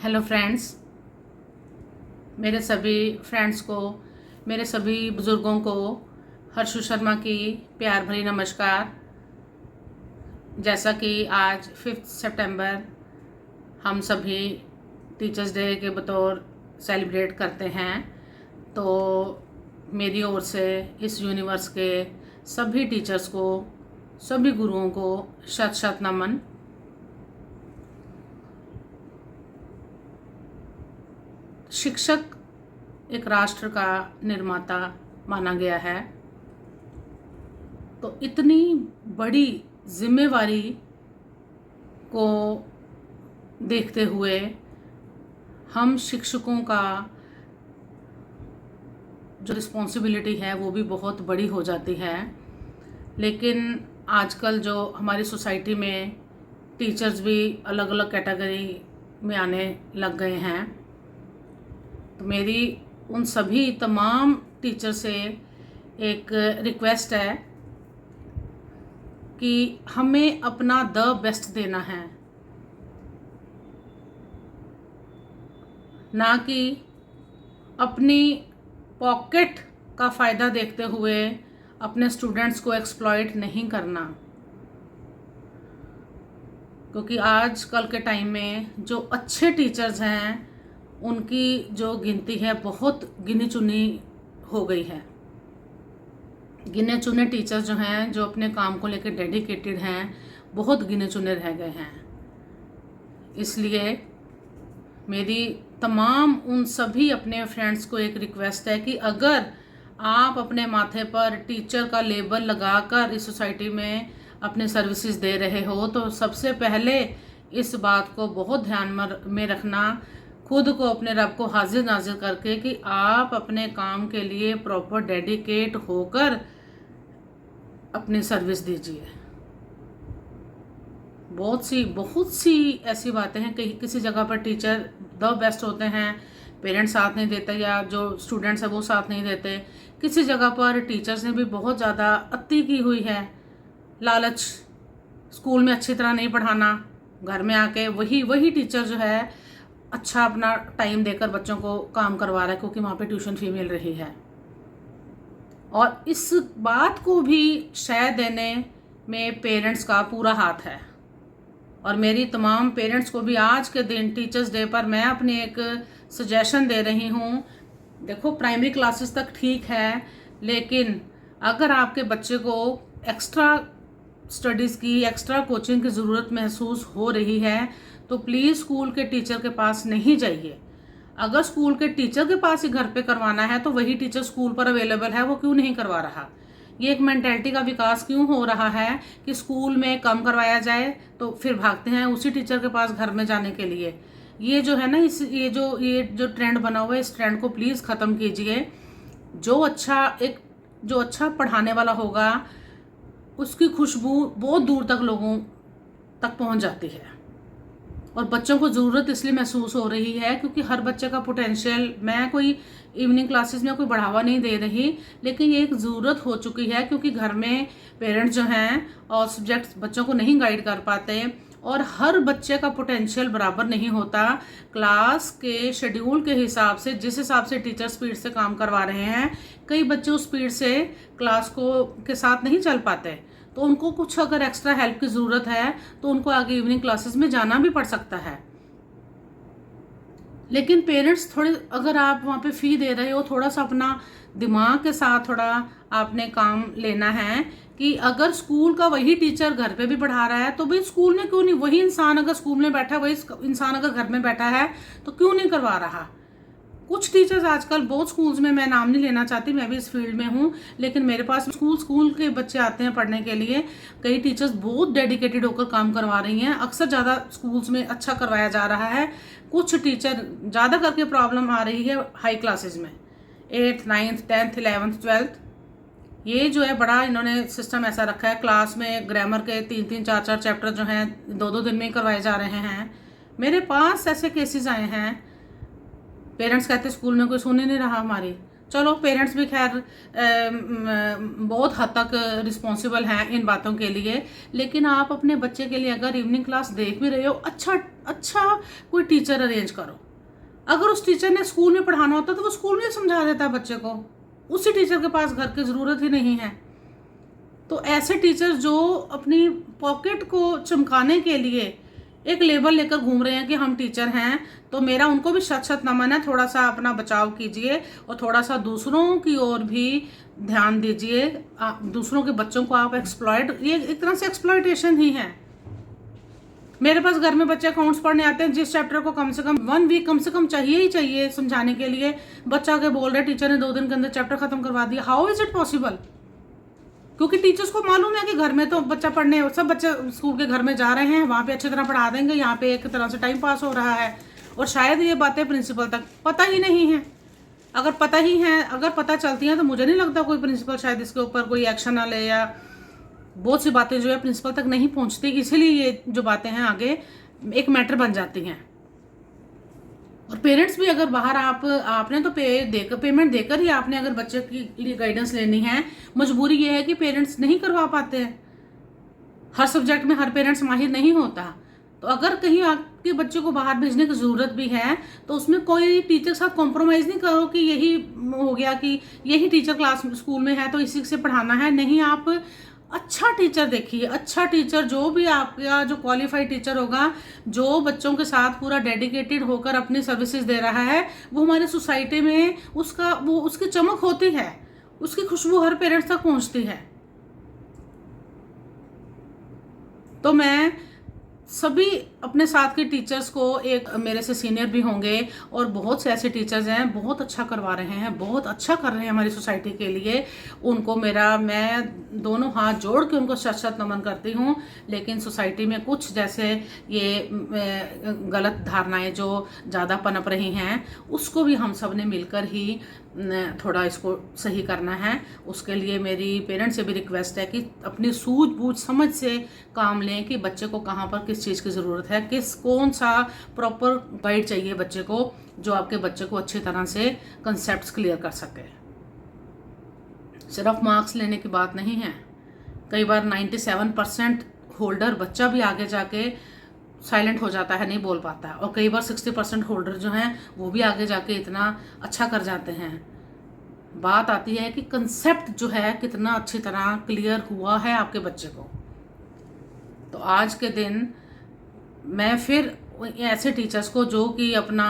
Hello friends, मेरे सभी friends को, मेरे सभी बुज़ुर्गों को हर्षु शर्मा की प्यार भरी नमस्कार। जैसा कि आज 5 सितंबर हम सभी टीचर्स डे के बतौर सेलिब्रेट करते हैं, तो मेरी ओर से इस यूनिवर्स के सभी टीचर्स को, सभी गुरुओं को शत शत नमन। शिक्षक एक राष्ट्र का निर्माता माना गया है, तो इतनी बड़ी जिम्मेवारी को देखते हुए हम शिक्षकों का जो रिस्पॉन्सिबिलिटी है वो भी बहुत बड़ी हो जाती है। लेकिन आजकल जो हमारी सोसाइटी में टीचर्स भी अलग अलग कैटेगरी में आने लग गए हैं, तो मेरी उन सभी तमाम टीचर से एक रिक्वेस्ट है कि हमें अपना द बेस्ट देना है, ना कि अपनी पॉकेट का फ़ायदा देखते हुए अपने स्टूडेंट्स को एक्सप्लॉइट नहीं करना। क्योंकि आज कल के टाइम में जो अच्छे टीचर्स हैं उनकी जो गिनती है बहुत गिनी चुनी हो गई है। गिने चुने टीचर्स जो हैं, जो अपने काम को लेकर डेडिकेटेड हैं, बहुत गिने चुने रह गए हैं। इसलिए मेरी तमाम उन सभी अपने फ्रेंड्स को एक रिक्वेस्ट है कि अगर आप अपने माथे पर टीचर का लेबल लगाकर इस सोसाइटी में अपने सर्विसेज दे रहे हो, तो सबसे पहले इस बात को बहुत ध्यान में रखना, खुद को अपने रब को हाजिर नाजिर करके कि आप अपने काम के लिए प्रॉपर डेडिकेट होकर अपनी सर्विस दीजिए। बहुत सी ऐसी बातें हैं, कहीं किसी जगह पर टीचर द बेस्ट होते हैं, पेरेंट्स साथ नहीं देते या जो स्टूडेंट्स हैं वो साथ नहीं देते। किसी जगह पर टीचर्स ने भी बहुत ज़्यादा अति की हुई है, लालच, स्कूल में अच्छी तरह नहीं पढ़ाना, घर में आके वही टीचर जो है अच्छा अपना टाइम देकर बच्चों को काम करवा रहा है क्योंकि वहाँ पे ट्यूशन फी मिल रही है। और इस बात को भी शय देने में पेरेंट्स का पूरा हाथ है। और मेरी तमाम पेरेंट्स को भी आज के दिन टीचर्स डे पर मैं अपनी एक सजेशन दे रही हूँ। देखो, प्राइमरी क्लासेस तक ठीक है, लेकिन अगर आपके बच्चे को एक्स्ट्रा स्टडीज़ की, एक्स्ट्रा कोचिंग की ज़रूरत महसूस हो रही है, तो प्लीज़ स्कूल के टीचर के पास नहीं जाइए। अगर स्कूल के टीचर के पास ही घर पे करवाना है, तो वही टीचर स्कूल पर अवेलेबल है, वो क्यों नहीं करवा रहा? ये एक मेंटेलिटी का विकास क्यों हो रहा है कि स्कूल में कम करवाया जाए तो फिर भागते हैं उसी टीचर के पास घर में जाने के लिए। ये जो है ना, ये जो ट्रेंड बना हुआ है, इस ट्रेंड को प्लीज़ ख़त्म कीजिए। जो अच्छा पढ़ाने वाला होगा, उसकी खुशबू बहुत दूर तक लोगों तक पहुंच जाती है। और बच्चों को ज़रूरत इसलिए महसूस हो रही है क्योंकि हर बच्चे का पोटेंशियल, मैं कोई इवनिंग क्लासेस में कोई बढ़ावा नहीं दे रही, लेकिन ये एक ज़रूरत हो चुकी है क्योंकि घर में पेरेंट्स जो हैं और सब्जेक्ट्स बच्चों को नहीं गाइड कर पाते, और हर बच्चे का पोटेंशियल बराबर नहीं होता। क्लास के शेड्यूल के हिसाब से, जिस हिसाब से टीचर स्पीड से काम करवा रहे हैं, कई बच्चे उस स्पीड से क्लास के साथ नहीं चल पाते, तो उनको कुछ अगर एक्स्ट्रा हेल्प की ज़रूरत है तो उनको आगे इवनिंग क्लासेस में जाना भी पड़ सकता है। लेकिन पेरेंट्स थोड़े, अगर आप वहाँ पे फ़ी दे रहे हो, थोड़ा सा अपना दिमाग के साथ थोड़ा आपने काम लेना है कि अगर स्कूल का वही टीचर घर पे भी पढ़ा रहा है, तो भाई स्कूल में क्यों नहीं, वही इंसान अगर स्कूल में बैठा है, वही इंसान अगर घर में बैठा है, तो क्यों नहीं करवा रहा? कुछ टीचर्स आजकल बहुत स्कूल्स में, मैं नाम नहीं लेना चाहती, मैं भी इस फील्ड में हूँ, लेकिन मेरे पास स्कूल के बच्चे आते हैं पढ़ने के लिए। कई टीचर्स बहुत डेडिकेटेड होकर काम करवा रही हैं। अक्सर ज़्यादा स्कूल्स में अच्छा करवाया जा रहा है। कुछ टीचर ज़्यादा करके प्रॉब्लम आ रही है हाई क्लासेज में, 8th 9th 10th 11th 12th। ये जो है बड़ा इन्होंने सिस्टम ऐसा रखा है, क्लास में ग्रामर के 3-3 4-4 चैप्टर जो हैं 2-2 दिन में ही करवाए जा रहे हैं। मेरे पास ऐसे केसेस आए हैं, पेरेंट्स कहते स्कूल में कोई सुन ही नहीं रहा हमारी, चलो पेरेंट्स भी खैर बहुत हद तक रिस्पॉन्सिबल हैं इन बातों के लिए, लेकिन आप अपने बच्चे के लिए अगर इवनिंग क्लास देख भी रहे हो, अच्छा अच्छा कोई टीचर अरेंज करो। अगर उस टीचर ने स्कूल में पढ़ाना होता तो वो स्कूल में समझा देता बच्चे को, उसी टीचर के पास घर की ज़रूरत ही नहीं है। तो ऐसे टीचर जो अपनी पॉकेट को चमकाने के लिए एक लेबल लेकर घूम रहे हैं कि हम टीचर हैं, तो मेरा उनको भी शत शत नमन है। थोड़ा सा अपना बचाव कीजिए और थोड़ा सा दूसरों की ओर भी ध्यान दीजिए। दूसरों के बच्चों को आप एक्सप्लॉयट, ये एक तरह से एक्सप्लॉयटेशन ही है। मेरे पास घर में बच्चे अकाउंट्स पढ़ने आते हैं, जिस चैप्टर को कम से कम 1 वीक कम से कम चाहिए ही चाहिए समझाने के लिए, बच्चा आके बोल रहा है टीचर ने 2 दिन के अंदर चैप्टर खत्म करवा दिया। How is it possible? क्योंकि टीचर्स को मालूम है कि घर में तो बच्चा पढ़ने, सब बच्चे स्कूल के घर में जा रहे हैं, वहाँ पे अच्छी तरह पढ़ा देंगे, यहाँ पे एक तरह से टाइम पास हो रहा है। और शायद ये बातें प्रिंसिपल तक पता ही नहीं है। अगर पता ही है, अगर पता चलती हैं तो मुझे नहीं लगता कोई प्रिंसिपल शायद इसके ऊपर कोई एक्शन ना ले, या बहुत सी बातें जो है प्रिंसिपल तक नहीं पहुँचती, इसीलिए ये जो बातें हैं आगे एक मैटर बन जाती हैं। और पेरेंट्स भी अगर बाहर आपने तो पेमेंट देकर ही आपने अगर बच्चे की लिए गाइडेंस लेनी है, मजबूरी ये है कि पेरेंट्स नहीं करवा पाते हैं। हर सब्जेक्ट में हर पेरेंट्स माहिर नहीं होता। तो अगर कहीं आपके बच्चे को बाहर भेजने की ज़रूरत भी है तो उसमें कोई टीचर के साथ कॉम्प्रोमाइज़ नहीं करो कि यही हो गया कि यही टीचर क्लास स्कूल में है तो इसी से पढ़ाना है। नहीं, आप अच्छा टीचर देखिए, अच्छा टीचर जो भी आपका जो क्वालिफाइड टीचर होगा, जो बच्चों के साथ पूरा डेडिकेटेड होकर अपनी सर्विसेज दे रहा है, वो हमारी सोसाइटी में उसकी चमक होती है, उसकी खुशबू हर पेरेंट्स तक पहुंचती है। तो मैं सभी अपने साथ के टीचर्स को, एक मेरे से सीनियर भी होंगे और बहुत से ऐसे टीचर्स हैं बहुत अच्छा करवा रहे हैं, बहुत अच्छा कर रहे हैं हमारी सोसाइटी के लिए, उनको मैं दोनों हाथ जोड़ के उनको शत शत नमन करती हूँ। लेकिन सोसाइटी में कुछ जैसे ये गलत धारणाएं जो ज़्यादा पनप रही हैं, उसको भी हम सब ने मिलकर ही थोड़ा इसको सही करना है। उसके लिए मेरी पेरेंट्स से भी रिक्वेस्ट है कि अपनी सूझबूझ समझ से काम लें कि बच्चे को कहाँ पर किस चीज़ की ज़रूरत है, कौन सा प्रॉपर गाइड चाहिए बच्चे को, जो आपके बच्चे को अच्छी तरह से कंसेप्ट्स क्लियर कर सके। सिर्फ मार्क्स लेने की बात नहीं है। कई बार 97% होल्डर बच्चा भी आगे जाके साइलेंट हो जाता है, नहीं बोल पाता है, और कई बार 60% होल्डर जो हैं वो भी आगे जाके इतना अच्छा कर जाते हैं। बात आती है कि कंसेप्ट जो है कितना अच्छी तरह क्लियर हुआ है आपके बच्चे को। तो आज के दिन मैं फिर ऐसे टीचर्स को जो कि अपना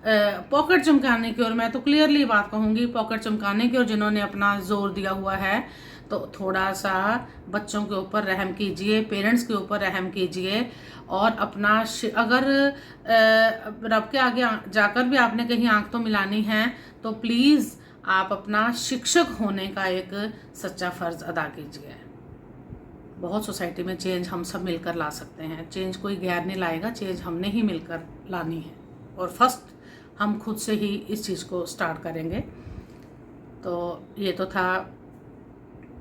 पॉकेट चमकाने की, और मैं तो क्लियरली बात कहूँगी पॉकेट चमकाने की, और जिन्होंने अपना जोर दिया हुआ है, तो थोड़ा सा बच्चों के ऊपर रहम कीजिए, पेरेंट्स के ऊपर रहम कीजिए। और अपना अगर रब के आगे जाकर भी आपने कहीं आंख तो मिलानी है, तो प्लीज़ आप अपना शिक्षक होने का एक सच्चा फ़र्ज़ अदा कीजिए। बहुत सोसाइटी में चेंज हम सब मिलकर ला सकते हैं। चेंज कोई गैर नहीं लाएगा, चेंज हमने ही मिलकर लानी है, और फर्स्ट हम खुद से ही इस चीज़ को स्टार्ट करेंगे। तो ये तो था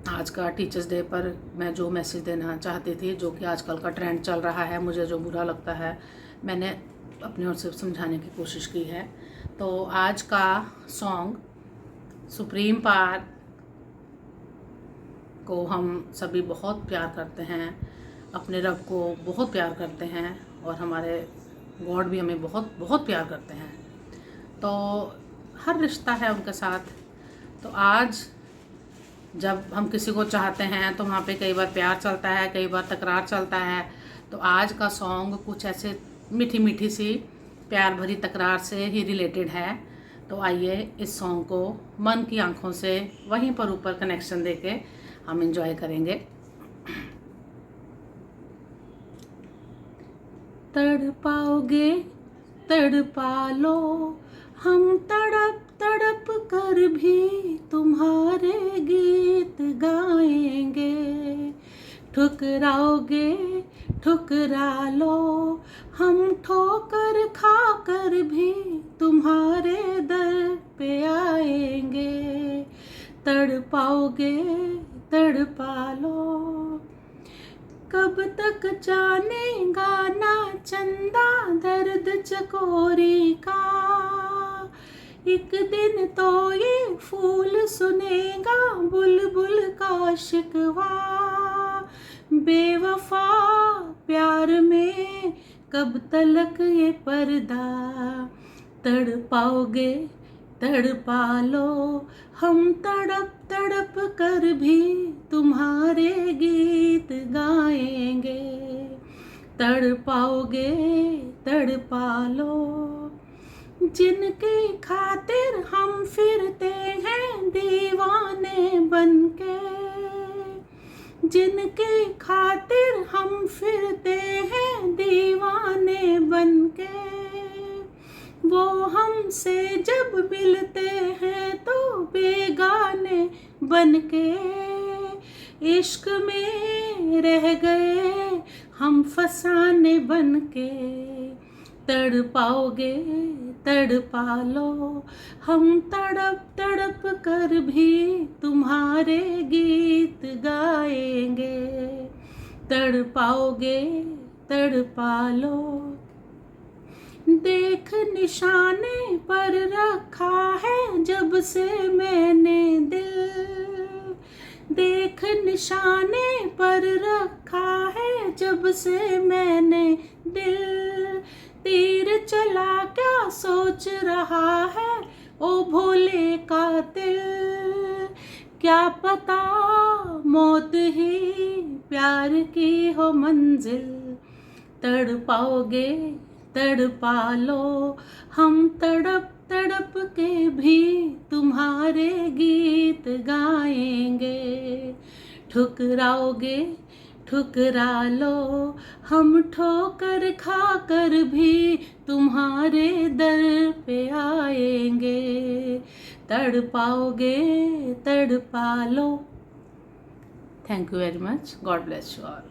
आज का टीचर्स डे पर मैं जो मैसेज देना चाहती थी, जो कि आजकल का ट्रेंड चल रहा है, मुझे जो बुरा लगता है मैंने अपनी ओर से समझाने की कोशिश की है। तो आज का सॉन्ग सुप्रीम पावर को हम सभी बहुत प्यार करते हैं, अपने रब को बहुत प्यार करते हैं, और हमारे गॉड भी हमें बहुत बहुत प्यार करते हैं। तो हर रिश्ता है उनके साथ। तो आज जब हम किसी को चाहते हैं तो वहाँ पे कई बार प्यार चलता है, कई बार तकरार चलता है। तो आज का सॉन्ग कुछ ऐसे मीठी मीठी सी प्यार भरी तकरार से ही रिलेटेड है। तो आइए इस सॉन्ग को मन की आंखों से वहीं पर ऊपर कनेक्शन देके हम एंजॉय करेंगे। तड़पाओगे तड़पा लो, हम तड़प तड़प कर भी तुम्हारे गीत गाएंगे। ठुकराओगे ठुकरा लो, हम ठोकर खा कर भी तुम्हारे दर पे आएंगे। तड़पाओगे तड़पा लो, कब तक जानेगा ना चंदा दर्द चकोरी का, एक दिन तो ये फूल सुनेगा बुलबुल का शिकवा, बेवफा प्यार में कब तलक ये पर्दा, तड़पाओगे तड़पा लो, हम तड़प तड़प कर भी तुम्हारे गीत गाएंगे, तड़पाओगे तड़पा लो। जिनकी खातिर हम फिरते हैं दीवाने बनके, जिनकी खातिर हम फिरते हैं दीवाने बनके, वो हमसे जब मिलते हैं तो बेगाने बनके, इश्क में रह गए हम फसाने बनके, तड़पाओगे तड़पा लो, हम तड़प तड़प कर भी तुम्हारे गीत गाएंगे, तड़पाओगे तड़पा लो। देख निशाने पर रखा है जब से मैंने दिल, देख निशाने पर रखा है जब से मैंने दिल, तीर चला क्या सोच रहा है ओ भोले कातिल, क्या पता मौत ही प्यार की हो मंजिल, तड़पाओगे तड़पा लो, हम तड़प तड़प के भी तुम्हारे गीत गाएंगे, ठुकराओगे ठुकरा लो, हम ठोकर खा कर भी तुम्हारे दर पे आएंगे, तड़पाओगे तड़पा लो। Thank you very much. God bless you all.